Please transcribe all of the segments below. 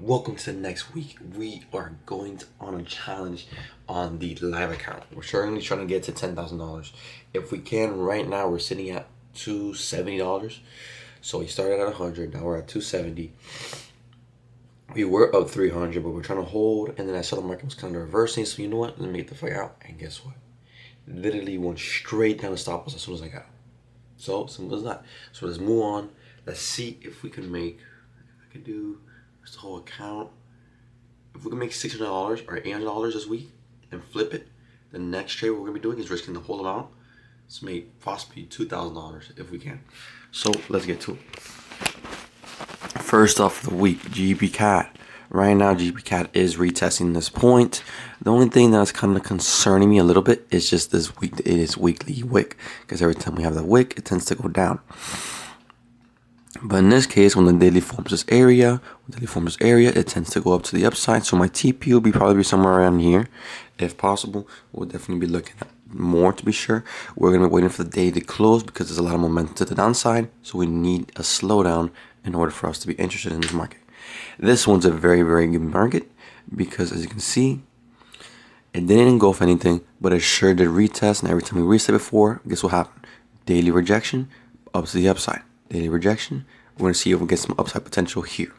Welcome to the next week. We are going on a challenge on the live account. We're certainly trying to get to $10,000. If we can, right now we're sitting at $270. So we started at 100. Now we're at 270. We were up 300, but we're trying to hold. And then I saw the market was kind of reversing. So you know what? Let me get the fuck out. And guess what? Literally went straight down the stop loss as soon as I got it. So simple as that. So let's move on. Let's see if we can make. If I can do the whole account. If we can make $600 or $800 this week and flip it, the next trade we're gonna be doing is risking the whole amount. Let's make possibly $2,000 if we can. So let's get to it. First off of the week, GBCAT. Right now, GBCAT is retesting this point. The only thing that's kind of concerning me a little bit is just this week. It is weekly wick, because every time we have the wick, it tends to go down. But in this case, when the daily forms this area, it tends to go up to the upside. So my TP will probably be somewhere around here. If possible, we'll definitely be looking at more to be sure. We're going to be waiting for the day to close because there's a lot of momentum to the downside. So we need a slowdown in order for us to be interested in this market. This one's a very, very good market because, as you can see, it didn't engulf anything, but it sure did retest. And every time we reset before, guess what happened? Daily rejection, up to the upside. Daily rejection. We're going to see if we get some upside potential here.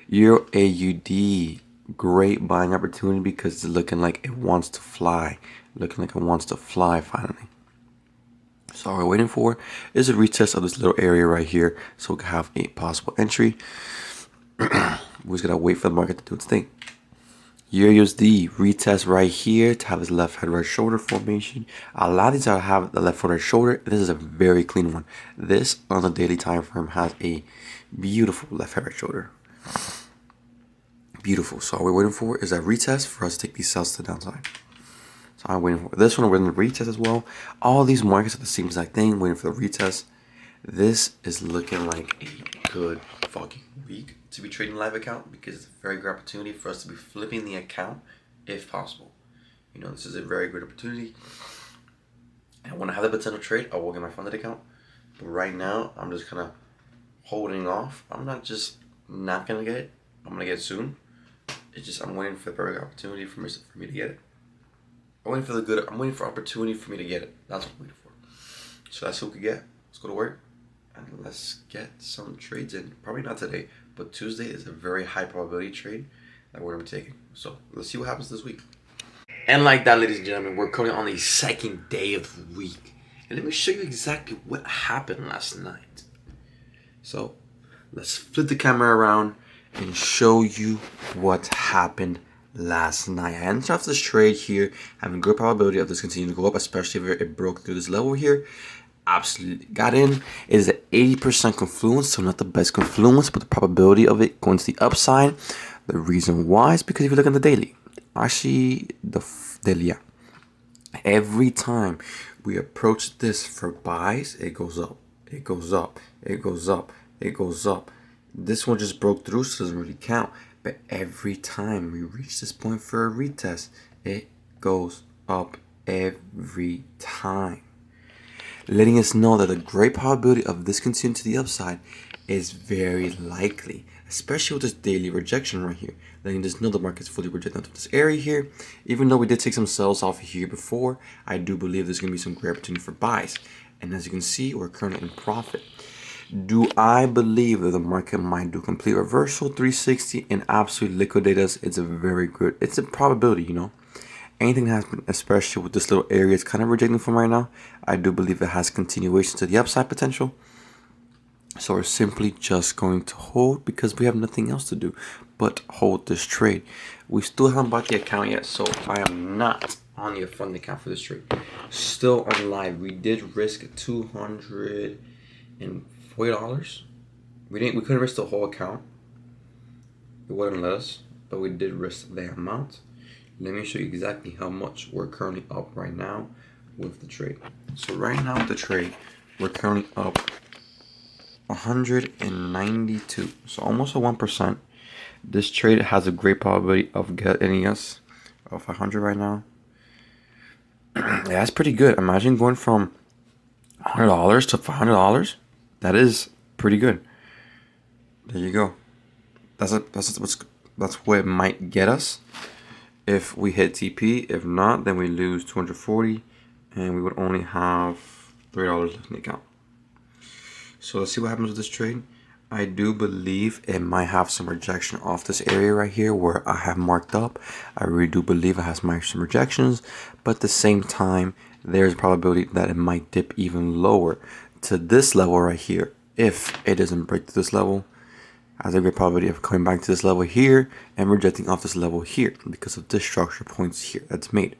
Euro AUD, great buying opportunity because it's looking like it wants to fly. Looking like it wants to fly finally. So all we're waiting for is a retest of this little area right here so we can have a possible entry. We're just going to wait for the market to do its thing. Euro USD retest right here to have his left head right shoulder formation. A lot of these have the left foot right shoulder. This is a very clean one. This on the daily time frame has a beautiful left head right shoulder. Beautiful. So all we're waiting for is a retest for us to take these sells to the downside. So I'm waiting for this one. We're going to retest as well. All these markets are the same exact thing, waiting for the retest. This is looking like a good fucking week to be trading live account because it's a very good opportunity for us to be flipping the account if possible. You know, this is a very good opportunity. And when I have the potential trade, I will get my funded account. But right now, I'm just kind of holding off. I'm not going to get it. I'm going to get it soon. It's just I'm waiting for the perfect opportunity for me to get it. I'm waiting for opportunity for me to get it. That's what I'm waiting for. So that's what we get. Let's go to work. And let's get some trades in. Probably not today, but Tuesday is a very high probability trade that we're going to be taking. So let's see what happens this week. And like that, ladies and gentlemen, we're currently on the second day of the week. And let me show you exactly what happened last night. So let's flip the camera around and show you what happened last night. I entered off this trade here, having good probability of this continuing to go up, especially if it broke through this level here. Absolutely got in. It is an 80% confluence, so not the best confluence, but the probability of it going to the upside. The reason why is because if you look at the daily, actually the daily, yeah. Every time we approach this for buys, it goes up, it goes up, it goes up, it goes up. This one just broke through, so it doesn't really count. But every time we reach this point for a retest, it goes up every time, letting us know that the great probability of this continuing to the upside is very likely, especially with this daily rejection right here, letting us know the market's fully rejected into this area here. Even though we did take some sells off here before, I do believe there's going to be some great opportunity for buys. And as you can see, we're currently in profit. Do I believe that the market might do complete reversal 360 and absolutely liquidate us? It's a probability, you know. Anything that happens, especially with this little area it's kind of rejecting from right now, I do believe it has continuation to the upside potential. So we're simply just going to hold because we have nothing else to do but hold this trade. We still haven't bought the account yet, so I am not on the fund account for this trade. Still on live. We did risk $240. We couldn't risk the whole account. It wouldn't let us, but we did risk the amount. Let me show you exactly how much we're currently up right now with the trade. So right now with the trade, we're currently up 192. So almost a 1%. This trade has a great probability of getting us 500 right now. Yeah, that's pretty good. Imagine going from $100 to $500. That is pretty good. There you go. that's where it might get us if we hit TP. If not, then we lose 240, and we would only have $3 left in the account. So let's see what happens with this trade. I do believe it might have some rejection off this area right here where I have marked up. I really do believe it has some rejections, but at the same time, there's a probability that it might dip even lower to this level right here. If it doesn't break to this level, has a great probability of coming back to this level here and rejecting off this level here because of this structure points here that's made.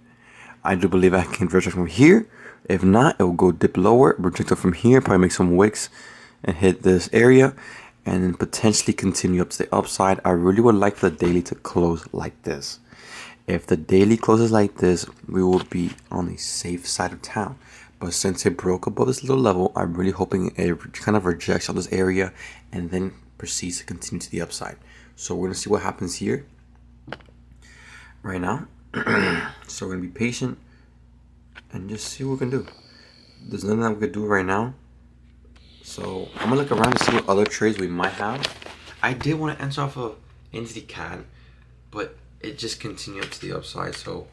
I do believe I can reject from here. If not, it will go dip lower, reject it from here, probably make some wicks and hit this area, and then potentially continue up to the upside. I really would like for the daily to close like this. If the daily closes like this, we will be on the safe side of town. But since it broke above this little level, I'm really hoping it kind of rejects on this area and then proceeds to continue to the upside. So we're gonna see what happens here right now. So we're gonna be patient and just see what we can do. There's nothing that we could do right now. So I'm gonna look around to see what other trades we might have. I did want to enter off of Entity CAD, but it just continued up to the upside. So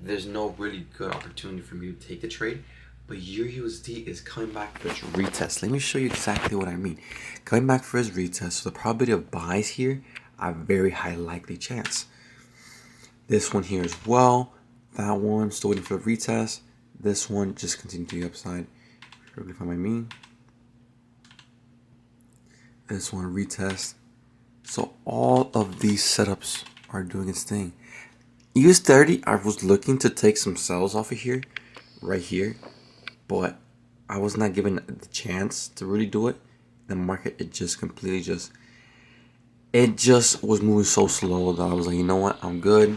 there's no really good opportunity for me to take the trade. But EURUSD is coming back for its retest. Let me show you exactly what I mean. Coming back for its retest, so the probability of buys here are very high likely chance. This one here as well. That one still waiting for the retest. This one just continued to the upside. Really find my mean. This one retest. So all of these setups are doing its thing. US30, I was looking to take some sells off of here, right here, but I was not given the chance to really do it. The market, it just completely it just was moving so slow that I was like, you know what, I'm good.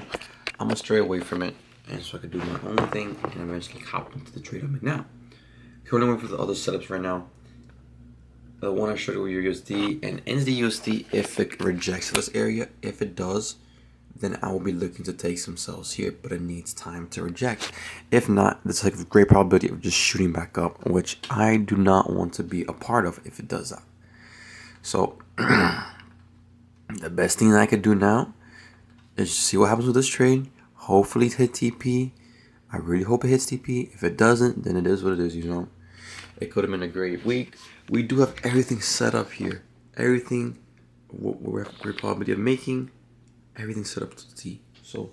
I'm gonna stray away from it, and so I could do my own thing and eventually hop into the trade I'm in now. Currently waiting for the other setups right now. The one I showed you with USD and NZD if it rejects this area. If it does, then I will be looking to take some sells here, but it needs time to reject. If not, there's like a great probability of just shooting back up, which I do not want to be a part of if it does that. So the best thing that I could do now is see what happens with this trade. Hopefully it hit TP. I really hope it hits TP. If it doesn't, then it is what it is, you know. It could have been a great week. We do have everything set up here. Everything we're probability of making. Everything set up to T. So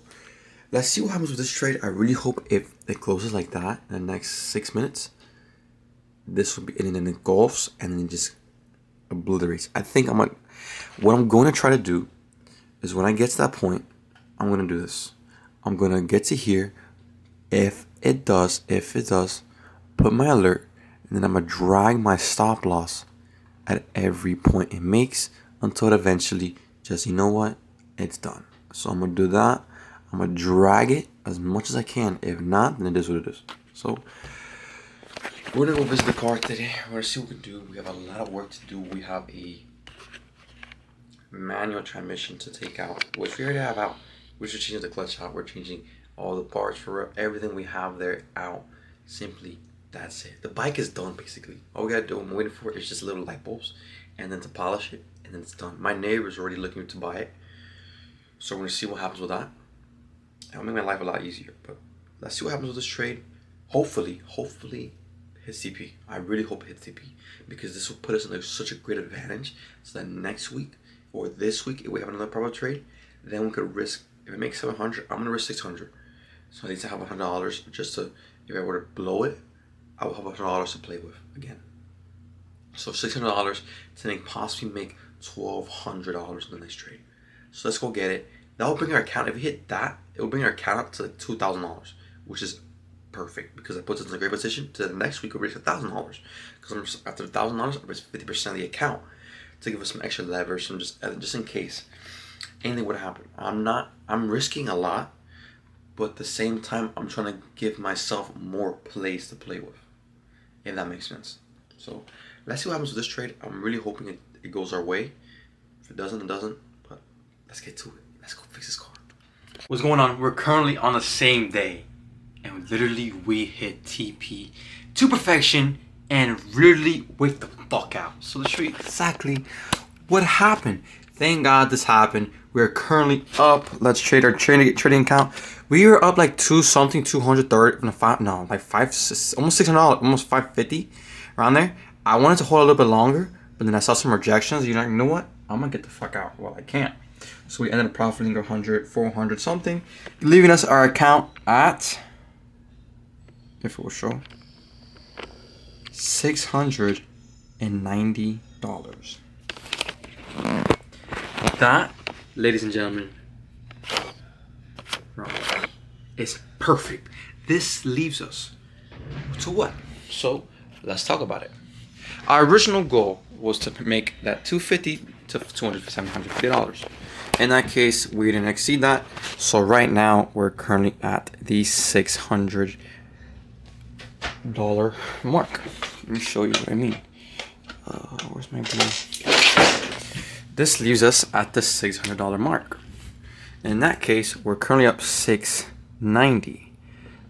let's see what happens with this trade. I really hope if it closes like that in the next 6 minutes, this will be, and then it golfs and then it just obliterates. I think what I'm going to try to do is when I get to that point, I'm going to do this. I'm going to get to here. If it does, put my alert, and then I'm going to drag my stop loss at every point it makes until it eventually just, you know what, it's done. So I'm going to do that. I'm going to drag it as much as I can. If not, then it is what it is. So we're going to go visit the car today. We're going to see what we can do. We have a lot of work to do. We have a manual transmission to take out, which we already have out. We're just changing the clutch out. We're changing all the parts for everything we have there out. Simply, that's it. The bike is done basically. All we gotta do, I'm waiting for, is just little light bulbs, and then to polish it, and then it's done. My neighbor's already looking to buy it, so we're gonna see what happens with that. It'll make my life a lot easier. But let's see what happens with this trade. Hopefully, hits TP. I really hope it hits TP, because this will put us in such a great advantage. So that next week or this week, if we have another profit trade, then we could risk. If it makes 700, I'm gonna risk 600. So I need to have $100 just to, if I were to blow it, I will have $100 to play with again. So $600 to then possibly make $1,200 in the next trade. So let's go get it. That will bring our account, if we hit that, it will bring our account up to like $2,000, which is perfect because it puts us in a great position to the next week we'll reach $1,000. Because after $1,000, I risk 50% of the account to give us some extra leverage, and just in case anything would happen. I'm risking a lot, but at the same time, I'm trying to give myself more plays to play with, if that makes sense. So let's see what happens with this trade. I'm really hoping it goes our way. If it doesn't, it doesn't. But let's get to it. Let's go fix this car. What's going on? We're currently on the same day, and literally we hit TP to perfection and really wake the fuck out. So let's show you exactly what happened. Thank God this happened. We're currently up. Let's trade our trading account. We were up like 230, like almost $600, almost 550, around there. I wanted to hold a little bit longer, but then I saw some rejections. You're like, you know what? I'm gonna get the fuck out. Well, I can't. So we ended up profiting 100, 400 something, leaving us our account at, if it will show, $690. That, ladies and gentlemen, is perfect. This leaves us to what? So let's talk about it. Our original goal was to make that $250 to $750. In that case, we didn't exceed that. So right now we're currently at the $600 mark. Let me show you what I mean. Where's my blue? This leaves us at the $600 mark. In that case, we're currently up $690.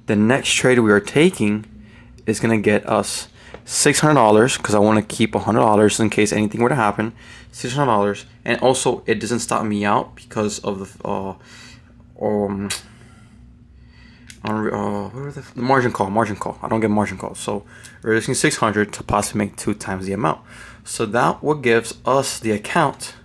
The next trade we are taking is gonna get us $600 because I want to keep $100 in case anything were to happen. $600, and also it doesn't stop me out because of the margin call. I don't get margin calls, so we're risking 600 to possibly make 2 times the amount. So that what gives us the account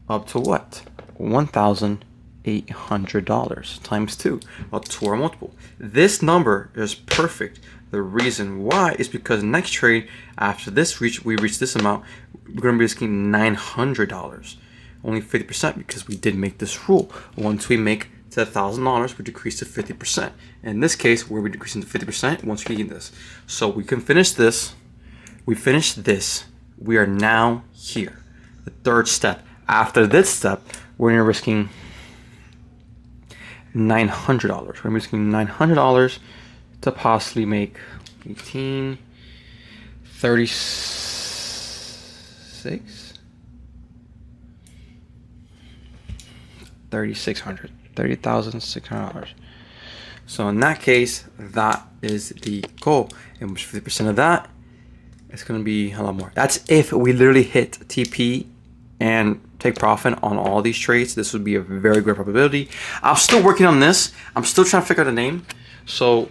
up to what? $1,800 times 2, a 2-hour multiple. This number is perfect. The reason why is because next trade after this we reach this amount, we're gonna be risking $900, only 50% because we did make this rule. Once we make to $1,000, we decrease to 50%. In this case, we're decreasing to 50% once we get this. So we can finish this. We finished this. We are now here. The third step. After this step, we're risking $900. We're risking $900 to possibly make 18, 36, 3,600, $30,600. So in that case, that is the goal. And which 50% of that, it's gonna be a lot more. That's if we literally hit TP and take profit on all these trades. This would be a very great probability. I'm still working on this. I'm still trying to figure out the name. So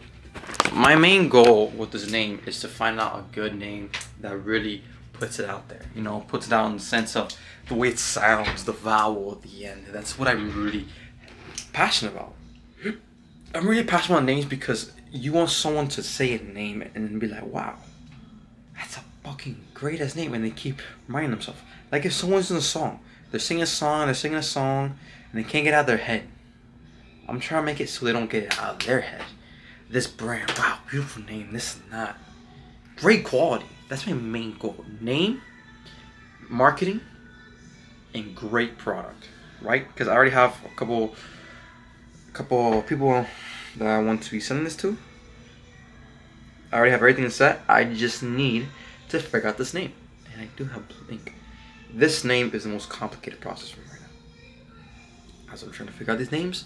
my main goal with this name is to find out a good name that really puts it out there. You know, puts it out in the sense of the way it sounds, the vowel at the end. That's what I'm really passionate about. I'm really passionate about names because you want someone to say a name and then be like, wow, that's a fucking great ass name, and they keep reminding themselves. Like if someone's in a song, they're singing a song, and they can't get out of their head. I'm trying to make it so they don't get it out of their head. This brand, wow, beautiful name, this and that. Great quality. That's my main goal. Name, marketing, and great product, right? Because I already have a couple people that I want to be sending this to. I already have everything set. I just need to figure out this name. And I do have Blue Ink. This name is the most complicated process for me right now. As I'm trying to figure out these names,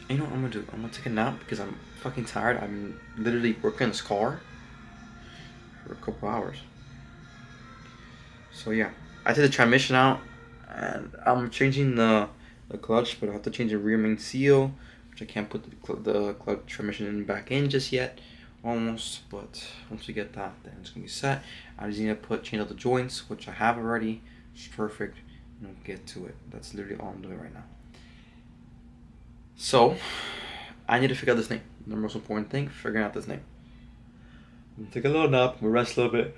you know what I'm gonna do? I'm gonna take a nap because I'm fucking tired. I'm literally working on this car for a couple hours. So yeah, I took the transmission out and I'm changing the clutch, but I have to change the rear main seal, which I can't put the clutch transmission in back in just yet. Almost, but once we get that, then it's gonna be set. I just need to change out the joints, which I have already. It's perfect. And I'll get to it. That's literally all I'm doing right now. So I need to figure out this name. The most important thing, figuring out this name. I'm gonna take a little nap. I'm gonna rest a little bit,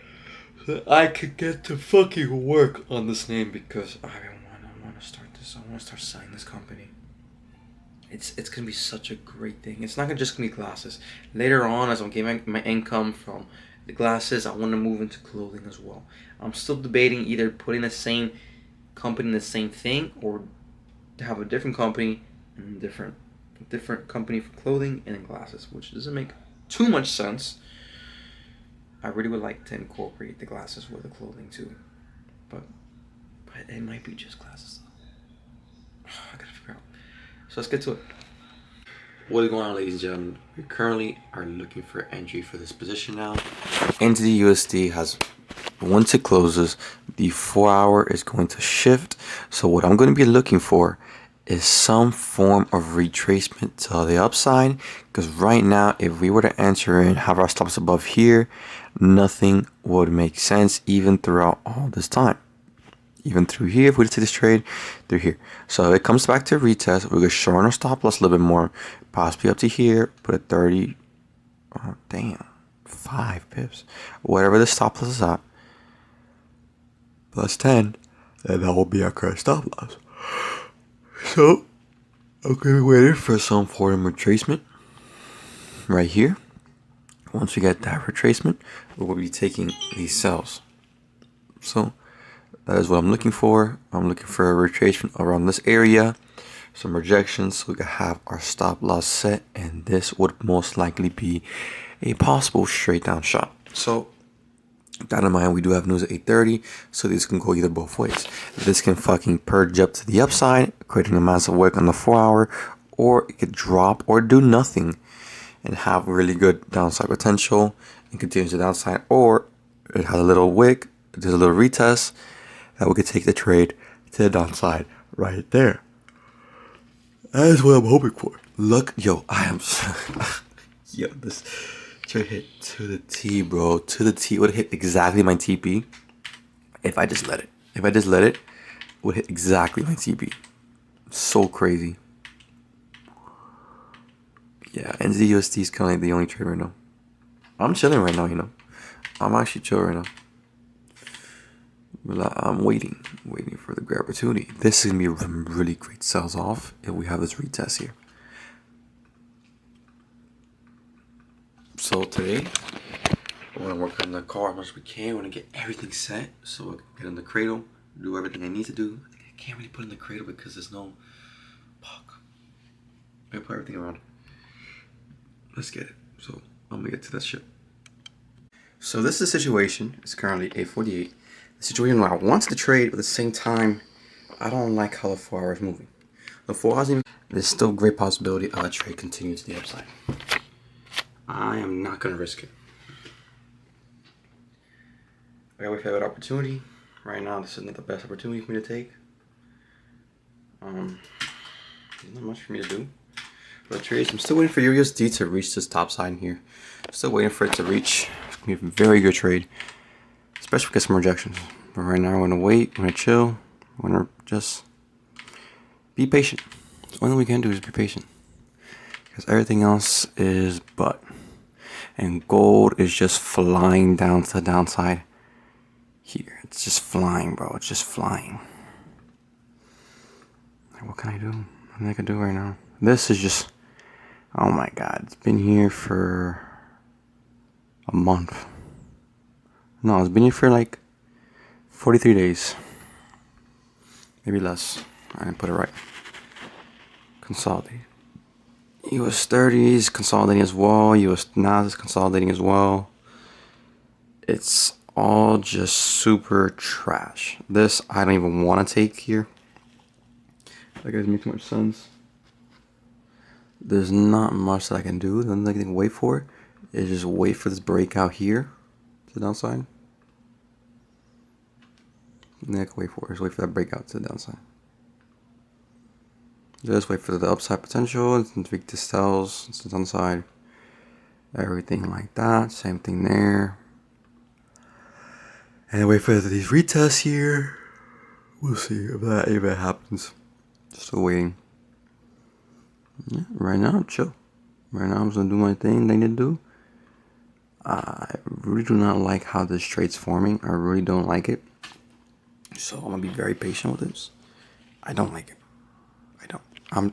so I could get to fucking work on this name because I want to start this. I want to start selling this company. It's gonna be such a great thing. It's not just gonna be glasses. Later on, as I'm getting my income from the glasses, I want to move into clothing as well. I'm still debating either putting the same company in the same thing or to have a different company and different company for clothing and then glasses, which doesn't make too much sense. I really would like to incorporate the glasses with the clothing too, but it might be just glasses though. I gotta figure out. So let's get to it. What is going on, ladies and gentlemen? We currently are looking for entry for this position now. Entity USD has once it closes, the 4 hour is going to shift. So what I'm going to be looking for is some form of retracement to the upside, because right now if we were to enter and have our stops above here, nothing would make sense even throughout all this time. Even through here, if we take this trade through here. So if it comes back to retest, we're going to shorten our stop loss a little bit more, possibly up to here, put a 30, oh damn, 5 pips, whatever the stop loss is at, plus 10, and that will be our current stop loss. So I'm going to be waiting for some form of retracement right here. Once we get that retracement, we will be taking these sells. So that is what I'm looking for. I'm looking for a retracement around this area, some rejections, so we can have our stop loss set, and this would most likely be a possible straight down shot. So with that in mind, we do have news at 8:30, so this can go either both ways. This can fucking purge up to the upside, creating a massive wick on the 4 hour, or it could drop or do nothing and have really good downside potential and continue to the downside, or it has a little wick, there's a little retest that we could take the trade to the downside right there. That is what I'm hoping for. Look, yo, I am yo, this trade hit to the T, bro. To the T. It would hit exactly my TP if I just let it. If I just let it, it would hit exactly my TP. So crazy. Yeah, NZUSD is kind of like the only trade right now. I'm chilling right now, you know. I'm actually chill right now. I'm waiting for the great opportunity. This is gonna be a really great sells off if we have this retest here. So today, we're gonna work on the car as much as we can. We're gonna get everything set so we can get in the cradle, do everything I need to do. I can't really put in the cradle because there's no fuck. I put everything around. Let's get it. So I'm gonna get to that shit. So this is the situation. It's currently 8:48. The situation where I want to trade, but at the same time, I don't like how the 4 hour is moving. The 4 hours, there's still a great possibility of a trade continuing to the upside. I am not gonna risk it. I gotta wait for that opportunity. Right now, this is not the best opportunity for me to take. There's not much for me to do. For the trades, I'm still waiting for USD to reach this top side here. Still waiting for it to reach. It's gonna be a very good trade, especially if we get some rejections. But right now, we're gonna wait. We're gonna chill. We're gonna just be patient. The only thing we can do is be patient, because everything else is but. And gold is just flying down to the downside here. It's just flying, bro. It's just flying. Like, what can I do? Nothing I can do right now. This is just, oh my god. It's been here for a month. No, it's been here for like 43 days. Maybe less. I didn't put it right. Consolidate. US 30 is consolidating as well. US NAS is consolidating as well. It's all just super trash. This I don't even want to take here. That guys make too much sense. There's not much that I can do. The only thing I can wait for is just wait for this breakout here to the downside. And I can wait for is wait for that breakout to the downside. Just wait for the upside potential and tweak the sells to the downside. Everything like that. Same thing there. And wait for these retests here. We'll see if that even happens. Still waiting. Yeah, right now, I'm chill. Right now, I'm just gonna do my thing I need to do. I really do not like how this trade's forming. I really don't like it. So I'm gonna be very patient with this. I don't like it. I don't.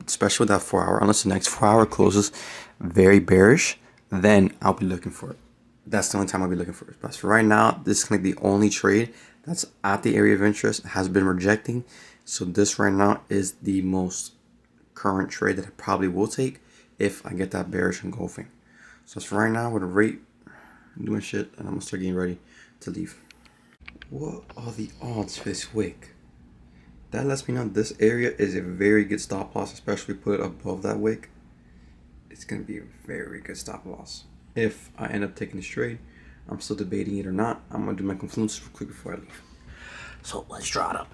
Especially with that 4 hour. Unless the next 4 hour closes very bearish, then I'll be looking for it. That's the only time I'll be looking for it. But for right now, this is gonna be the only trade that's at the area of interest, has been rejecting. So this right now is the most current trade that I probably will take if I get that bearish engulfing. So for right now, with a rate, I'm doing shit, and I'm gonna start getting ready to leave. What are the odds for this wick? That lets me know this area is a very good stop loss, especially put it above that wick. It's gonna be a very good stop loss. If I end up taking this trade, I'm still debating it or not. I'm gonna do my confluence real quick before I leave. So let's draw it up.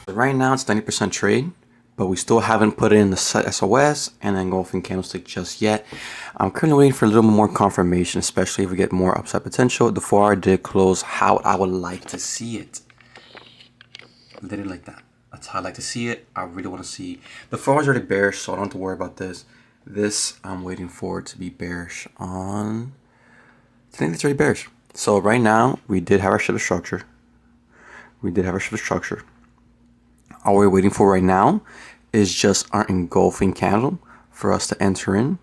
Right now it's 90% trade, but we still haven't put in the SOS and engulfing candlestick just yet. I'm currently waiting for a little more confirmation, especially if we get more upside potential. The 4-hour did close how I would like to see it. Literally like that. That's how I like to see it. I really want to see. The 4 hours already bearish, so I don't have to worry about this. This I'm waiting for it to be bearish on. I think it's already bearish. So right now we did have our shift structure. All we're waiting for right now is just our engulfing candle for us to enter in,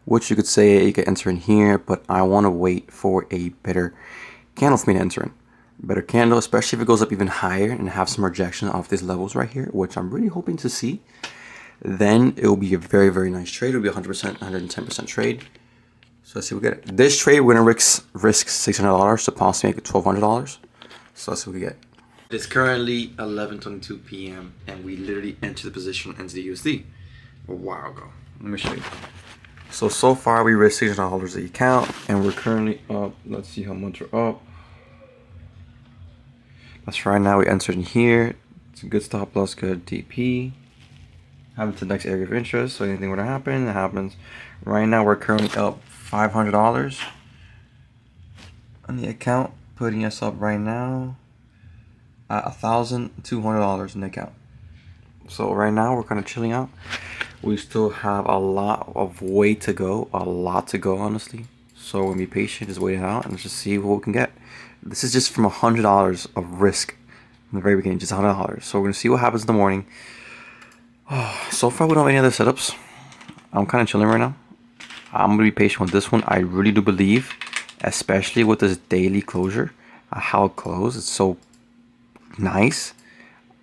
which you could say you could enter in here, but I want to wait for a better candle for me to enter in. Better candle, especially if it goes up even higher and have some rejection off these levels right here, which I'm really hoping to see. Then it will be a very, very nice trade. It will be 100%, 110% trade. So let's see what we get. This trade, we're gonna risk $600 to possibly make it $1,200. So let's see what we get. It's currently 11:22 p.m. and we literally entered the position into the USD a while ago. Let me show you. So far we risked $600 the account, and we're currently up. Let's see how much we're up. That's right now we entered in here. It's a good stop loss, good DP. Having to the next area of interest, so anything were to happen, it happens. Right now we're currently up $500 on the account, putting us up right now at $1,200 in the account. So right now we're kind of chilling out. We still have a lot of way to go, honestly. So we're gonna be patient, just wait it out, and let's just see what we can get. This is just from $100 of risk in the very beginning, just $100. So we're gonna see what happens in the morning. So far we don't have any other setups. I'm kind of chilling right now. I'm gonna be patient with this one. I really do believe, especially with this daily closure, how it closed, it's so nice.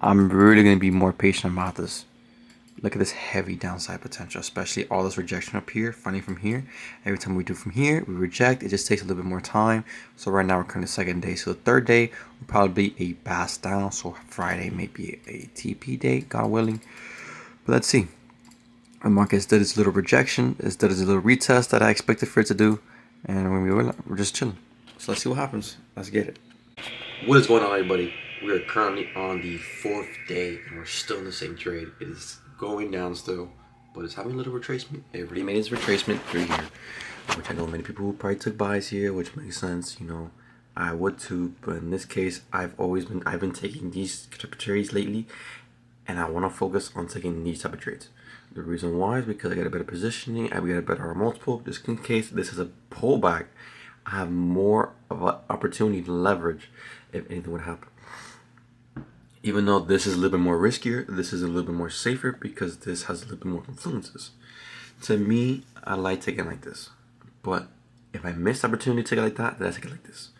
I'm really gonna be more patient about this. Look at this heavy downside potential, especially all this rejection up here, finding from here. Every time we do from here, we reject. It just takes a little bit more time. So right now we're kind of second day. So the third day will probably be a pass down. So Friday may be a TP day, God willing. But let's see. The market did its little rejection. It did its little retest that I expected for it to do. And we're just chilling. So let's see what happens. Let's get it. What is going on, everybody? We are currently on the 4th day and we're still in the same trade. It is going down still, but it's having a little retracement. It already made its retracement through here, which I know many people who probably took buys here, which makes sense. You know, I would too, but in this case, I've been taking these type of trades lately, and I want to focus on taking these type of trades. The reason why is because I got a better positioning, I got a better multiple. Just in case this is a pullback, I have more of an opportunity to leverage if anything would happen. Even though this is a little bit more riskier, this is a little bit more safer because this has a little bit more influences. To me, I like taking it like this. But if I miss the opportunity to take it like that, then I take it like this.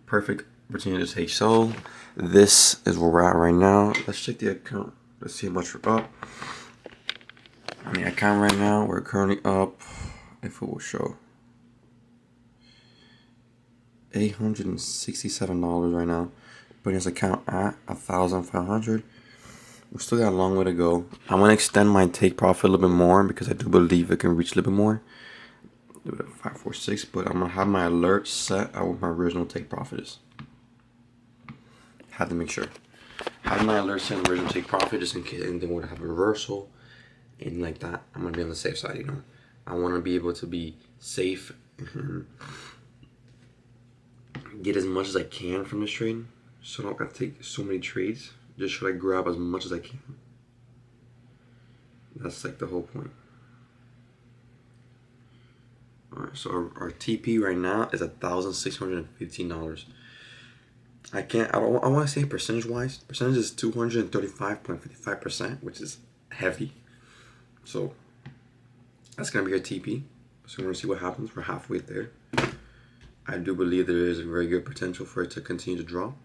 Perfect opportunity to take. So this is where we're at right now. Let's check the account. Let's see how much we're up. On the account right now, we're currently up, if it will show, $867 right now. Putting his account at 1,500. We still got a long way to go. I want to extend my take profit a little bit more because I do believe it can reach a little bit more. Do it at 546, but I'm gonna have my alert set at what my original take profit is. Had to make sure. Have my alert set on the original take profit just in case anything would have a reversal and like that. I'm gonna be on the safe side, you know. I want to be able to be safe and get as much as I can from this trade. So I don't have to take so many trades. Just try to grab as much as I can. That's like the whole point. Alright, so our TP right now is $1,615. I want to say percentage wise. Percentage is 235.55%, which is heavy. So that's gonna be our TP. So we're gonna see what happens. We're halfway there. I do believe there is a very good potential for it to continue to drop.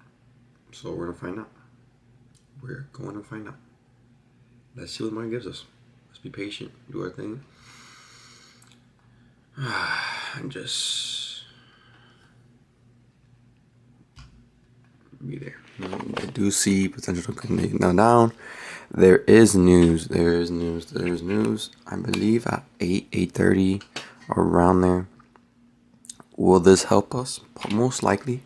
So we're gonna find out. We're going to find out. Let's see what the market gives us. Let's be patient, do our thing, and just be there. I do see potential to continue down. There is news. There is news. I believe at 8:30 or around there, Will this help us? Most likely.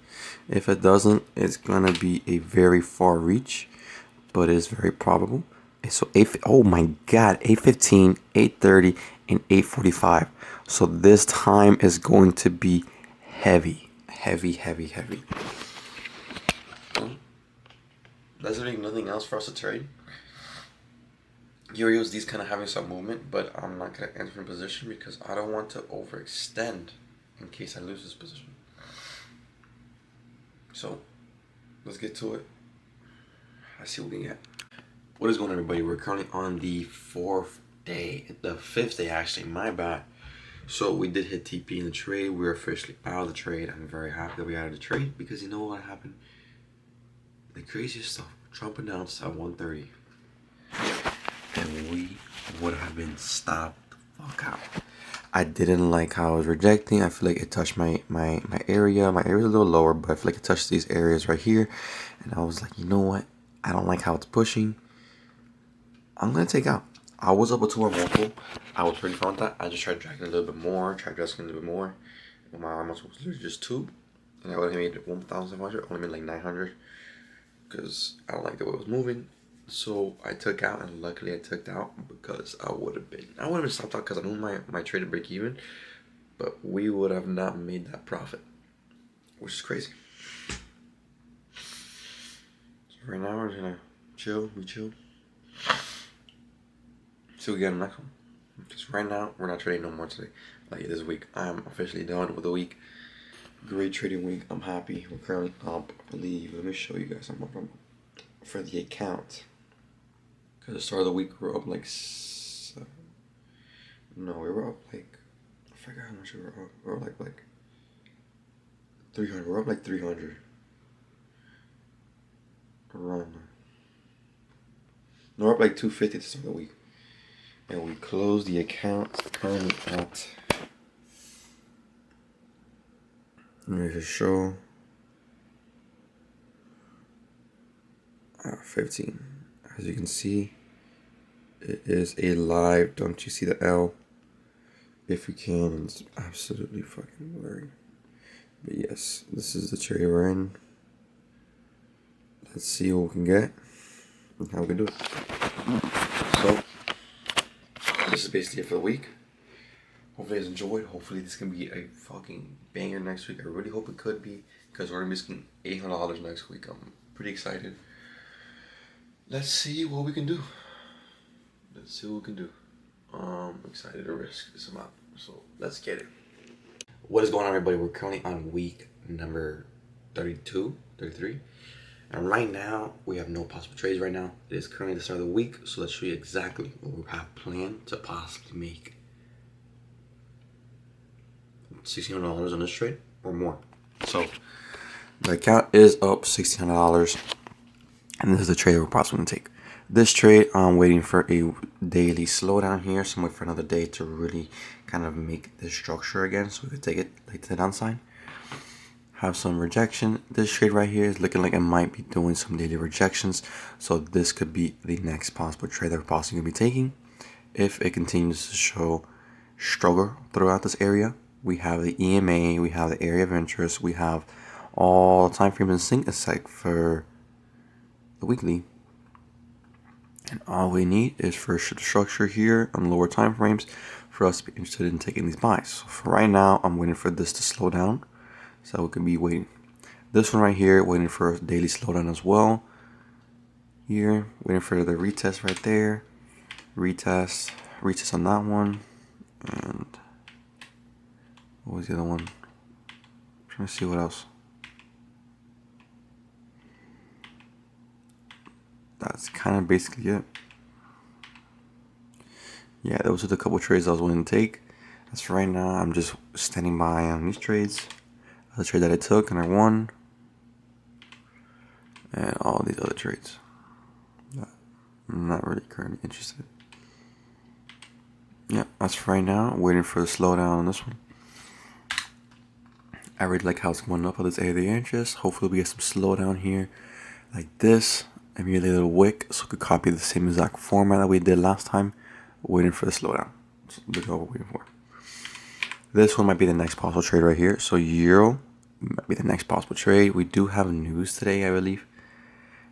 If it doesn't, it's gonna be a very far reach, but it's very probable. So oh my god, 8:15, 8:30, and 8:45. So this time is going to be heavy, heavy, heavy, heavy. There's really nothing else for us to trade. USD's kind of having some movement, but I'm not gonna enter in position because I don't want to overextend in case I lose this position. So let's get to it. I see what we can get. What is going on, everybody? We're currently on the 4th day, the 5th day actually, my bad. So we did hit TP in the trade. We're officially out of the trade. I'm very happy that we out of the trade because you know what happened? The craziest stuff. Trump announced at 1:30 and we would have been stopped the fuck out. I didn't like how I was rejecting. I feel like it touched my area. My area's a little lower, but I feel like it touched these areas right here. And I was like, you know what? I don't like how it's pushing. I'm gonna take out. I was up a 2 hour multiple. I was pretty fine with that. I just tried dragging a little bit more, tried dressing a little bit more. And my almost was literally just 2. And I would have made 1,500, only made like 900. Because I don't like the way it was moving. So I took out, and luckily I took out because I would have been stopped out because I knew my trade to break even, but we would have not made that profit, which is crazy. So right now we're gonna chill, so we get the next one. Because right now we're not trading no more today. Like this week, I'm officially done with the week. Great trading week. I'm happy. We're currently up. I believe. Let me show you guys. I'm up for the account. Because the start of the week, we were up like no, we were up like, I forgot how much we were up. We were like 300. We're up like 300. Around. No, we're up like 250 to start of the week. And we closed the account currently at, let me just show, 15. As you can see, it is a live. Don't you see the L? If you can, it's absolutely fucking blurry. But yes, this is the trade we're in. Let's see what we can get and how we can do it. So, this is basically it for the week. Hopefully you guys enjoyed. Hopefully this can be a fucking banger next week. I really hope it could be, because we're gonna be making $800 next week. I'm pretty excited. Let's see what we can do. I'm excited to risk this amount. So let's get it. What is going on, everybody? We're currently on week number 32, 33. And right now, we have no possible trades right now. It is currently the start of the week. So let's show you exactly what we have planned to possibly make $1,600 on this trade or more. So the account is up $1,600. And this is the trade we're possibly going to take. This trade, I'm waiting for a daily slowdown here. So I'm waiting for another day to really kind of make this structure again, so we could take it like to the downside. Have some rejection. This trade right here is looking like it might be doing some daily rejections. So this could be the next possible trade that we're possibly going to be taking. If it continues to show struggle throughout this area, we have the EMA, we have the area of interest, we have all time frames in sync except for the weekly. And all we need is for structure here on lower time frames for us to be interested in taking these buys. So for right now, I'm waiting for this to slow down, so we can be waiting. This one right here, waiting for a daily slowdown as well. Here, waiting for the retest right there. Retest on that one. And what was the other one? I'm trying to see what else. That's kind of basically it. Yeah, those are the couple trades I was willing to take. As for right now, I'm just standing by on these trades. The trade that I took and I won. And all these other trades. I'm not really currently interested. Yeah, that's for right now. I'm waiting for the slowdown on this one. I really like how it's going up on this area of the interest. Hopefully we get some slowdown here like this. Immediately a little wick, so we could copy the same exact format that we did last time. Waiting for the slowdown. So look what we're waiting for. This one might be the next possible trade right here. So euro might be the next possible trade. We do have news today, I believe.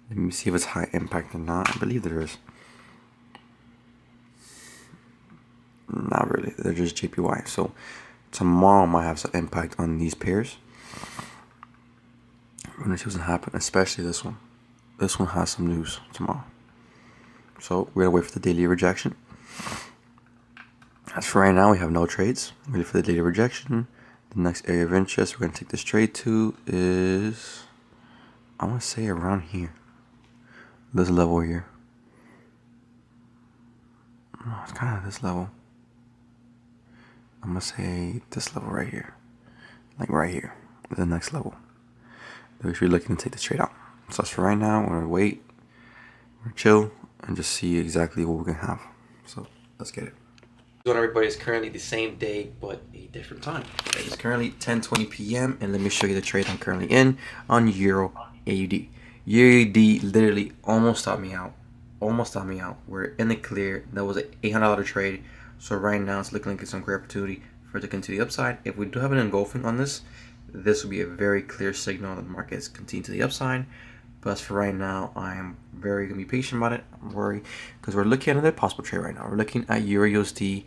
Let me see if it's high impact or not. I believe there is. Not really. They're just JPY. So tomorrow might have some impact on these pairs. We're gonna see what's gonna happen, especially this one. This one has some news tomorrow. So we're gonna wait for the daily rejection. As for right now, we have no trades. Wait for the daily rejection. The next area of interest we're gonna take this trade to is, I wanna say around here. This level here. No, it's kind of this level. I'm gonna say this level right here. Like right here. The next level. If you're looking to take the trade out. So that's for right now. We're gonna wait. We're gonna chill and just see exactly what we're gonna have. So let's get it. So everybody, is currently the same day but a different time. It's currently 10:20 p.m. and let me show you the trade I'm currently in on Euro AUD. Euro AUD literally almost stopped me out. Almost stopped me out. We're in the clear. That was an $800 trade. So right now it's looking like it's some great opportunity for it to continue the upside. If we do have an engulfing on this, this will be a very clear signal that the market is continuing to the upside. But as for right now, I am very going to be patient about it. I'm worried because we're looking at another possible trade right now. We're looking at Euro USD.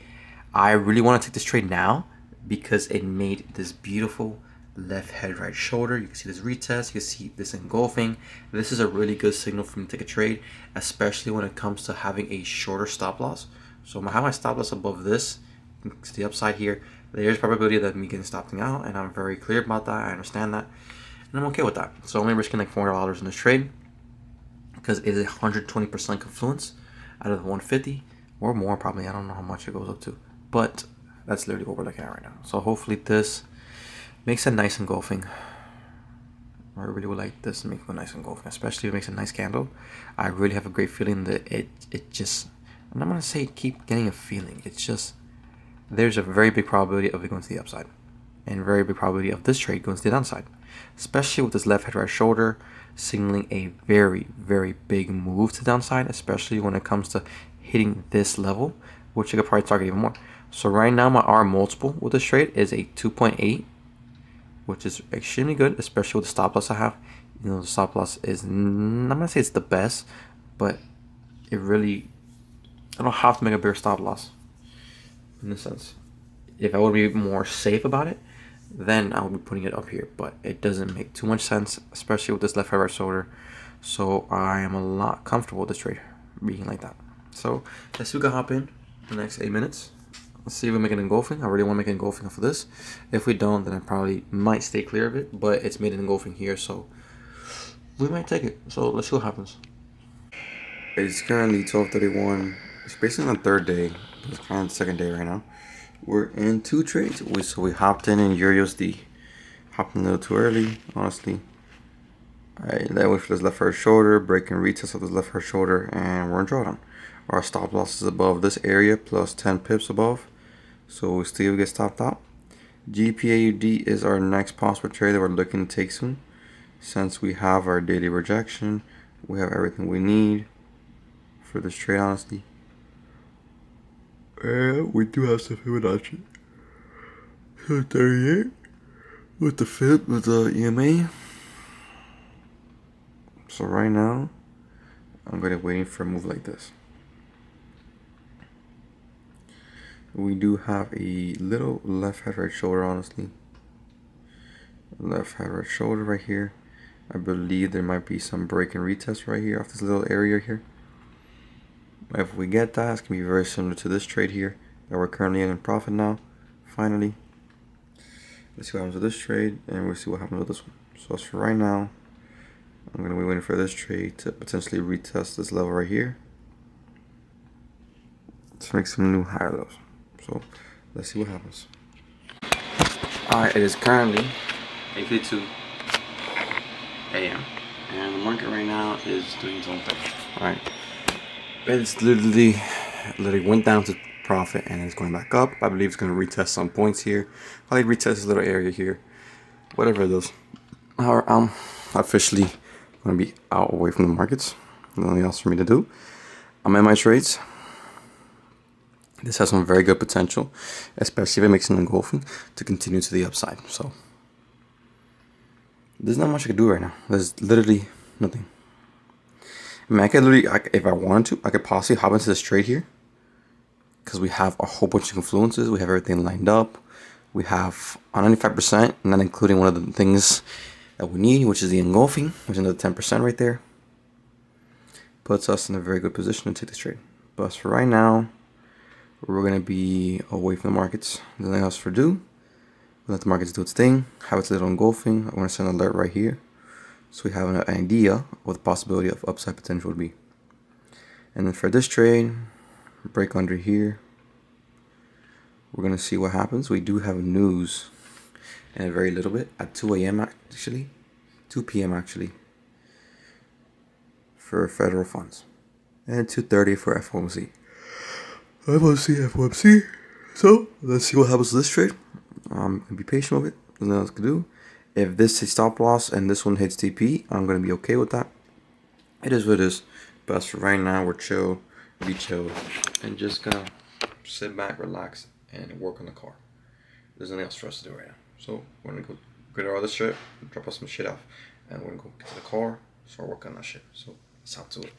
I really want to take this trade now because it made this beautiful left head, right shoulder. You can see this retest. You can see this engulfing. This is a really good signal for me to take a trade, especially when it comes to having a shorter stop loss. So I have my stop loss above this. It's the upside here. There's probability that me getting stopping out, and I'm very clear about that. I understand that, and I'm okay with that. So I'm only risking like $400 in this trade because it is 120% confluence out of the 150 or more probably. I don't know how much it goes up to, but that's literally what we're looking at right now. So hopefully this makes a nice engulfing. I really would like this to make a nice engulfing, especially if it makes a nice candle. I really have a great feeling that it just, I'm not gonna say keep getting a feeling. It's just there's a very big probability of it going to the upside, and very big probability of this trade going to the downside, especially with this left head right shoulder signaling a very, very big move to the downside, especially when it comes to hitting this level, which you could probably target even more. So right now my R multiple with this trade is a 2.8, which is extremely good, especially with the stop loss I have. You know, the stop loss is, I'm not gonna say it's the best, but it really, I don't have to make a bigger stop loss in a sense. If I would be more safe about it, then I would be putting it up here, but it doesn't make too much sense, especially with this left head right shoulder. So I am a lot comfortable with this trade being like that. So let's see, we can hop in the next 8 minutes. Let's see if we make an engulfing. I really want to make an engulfing off of this. If we don't, then I probably might stay clear of it, but it's made an engulfing here, so we might take it. So let's see what happens. It's currently 12:31. It's basically on the third day. It's kind of the second day right now. We're in two trades. So we hopped in Euro USD. Hopped in a little too early, honestly. I went for this left head shoulder, breaking retest of this left head shoulder, and we're in drawdown. Our stop loss is above this area, plus 10 pips above. So we still get stopped out. GPAUD is our next possible trade that we're looking to take soon. Since we have our daily rejection, we have everything we need for this trade, honestly. And we do have some Fibonacci. So 38 with the Fib, with the EMA. So right now, I'm gonna waiting for a move like this. We do have a little left head right shoulder, honestly. Left head right shoulder right here. I believe there might be some break and retest right here off this little area here. If we get that, it's gonna be very similar to this trade here that we're currently in profit now. Finally, let's see what happens with this trade, and we'll see what happens with this one. So as for right now, I'm gonna be waiting for this trade to potentially retest this level right here to make some new higher lows. So let's see what happens. Alright, it is currently 8:52 a.m. and the market right now is doing its own thing. Alright, it's literally went down to profit and it's going back up. I believe it's going to retest some points here. Probably retest this little area here, whatever it is. I'm officially going to be out away from the markets. Nothing else for me to do. I'm in my trades. This has some very good potential, especially if it makes an engulfing, to continue to the upside. So there's not much I can do right now. There's literally nothing. I mean, I could literally, if I wanted to, I could possibly hop into this trade here, because we have a whole bunch of influences. We have everything lined up. We have on 95%, not including one of the things that we need, which is the engulfing, which is another 10% right there. Puts us in a very good position to take this trade. But for right now, we're going to be away from the markets. There's nothing else for do. We'll let the markets do its thing. Have its little engulfing. I'm going to send an alert right here, so we have an idea of what the possibility of upside potential would be. And then for this trade, break under here. We're going to see what happens. We do have news in a very little bit at 2 a.m. actually. 2 p.m. actually. For federal funds. And 2:30 for FOMC. FOMC. So, let's see what happens to this trade. Be patient with it. There's nothing else to do. If this is stop loss and this one hits TP, I'm going to be okay with that. It is what it is. But for right now, we're chill. Be chill. And just going to sit back, relax, and work on the car. There's nothing else for us to do right now. So, we're going to go get all this shit, drop us some shit off, and we're going to go get to the car, start working on that shit. So, let's hop to it.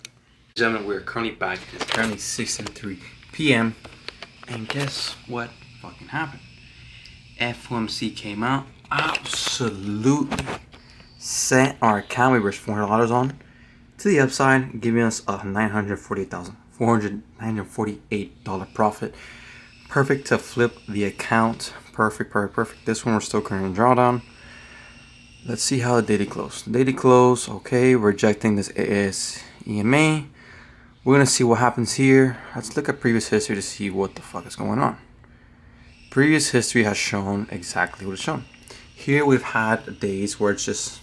Gentlemen, we're currently back. It's currently 6:03 p.m. And guess what fucking happened? FOMC came out, absolutely sent our account we were $400 on to the upside, giving us a $948 profit. Perfect to flip the account. Perfect. This one we're still currently in drawdown. Let's see how the daily close. Daily close, okay, rejecting this AS EMA. We're gonna see what happens here. Let's look at previous history to see what the fuck is going on. Previous history has shown exactly what it's shown. Here we've had days where it's just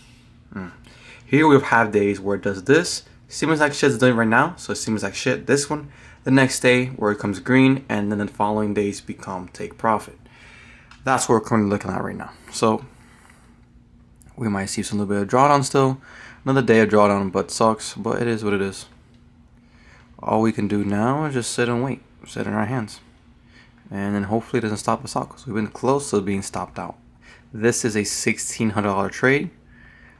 here we've had days where it does this. Seems like shit's doing right now, so it seems like shit. This one, the next day where it comes green, and then the following days become take profit. That's what we're currently looking at right now. So we might see some little bit of drawdown still. Another day of drawdown, but sucks. But it is what it is. All we can do now is just sit and wait. Sit in our hands. And then hopefully it doesn't stop us out, because we've been close to being stopped out. This is a $1,600 trade.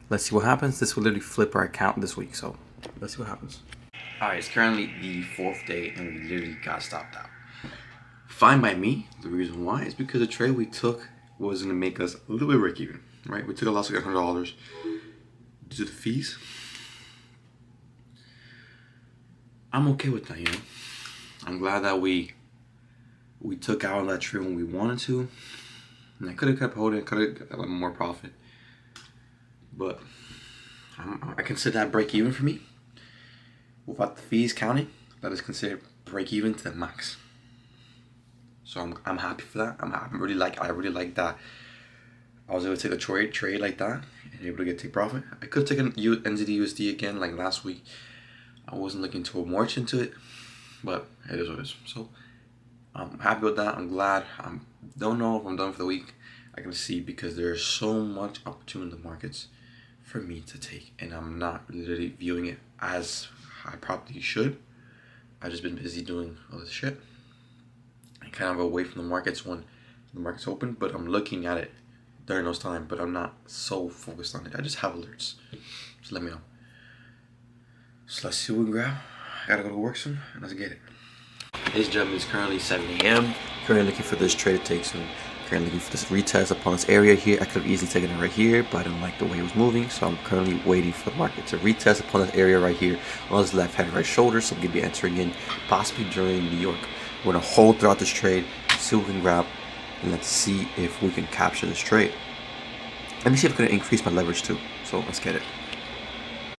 Let's see what happens. This will literally flip our account this week. So let's see what happens. Alright, it's currently the 4th day and we literally got stopped out. Fine by me. The reason why is because the trade we took was going to make us a little bit break even. Right? We took a loss of $100 due to the fees. I'm okay with that, you know. I'm glad that we took out that trade when we wanted to. And I could have kept holding, could have got a little more profit. But I consider that break even for me. Without the fees counting, that is considered break even to the max. So I'm happy for that. I really like that I was able to take a trade like that and able to take profit. I could have taken NZD/USD again like last week. I wasn't looking too much into it, but it is what it is. So I'm happy with that. I'm glad. I don't know if I'm done for the week. I can see because there's so much opportunity in the markets for me to take, and I'm not really viewing it as I probably should. I've just been busy doing all this shit and kind of away from the markets when the markets open, but I'm looking at it during those times, but I'm not so focused on it. I just have alerts. So let me know. So let's see what we can grab. I gotta go to work soon, and let's get it. Ladies and gentlemen, it's currently 7 a.m. Currently looking for this trade to take soon. Currently looking for this retest upon this area here. I could have easily taken it right here, but I didn't like the way it was moving, so I'm currently waiting for the market to retest upon this area right here on this left hand right shoulder. So I'm gonna be entering in possibly during New York. We're gonna hold throughout this trade, see what we can grab, and let's see if we can capture this trade. Let me see if I can increase my leverage too. So let's get it.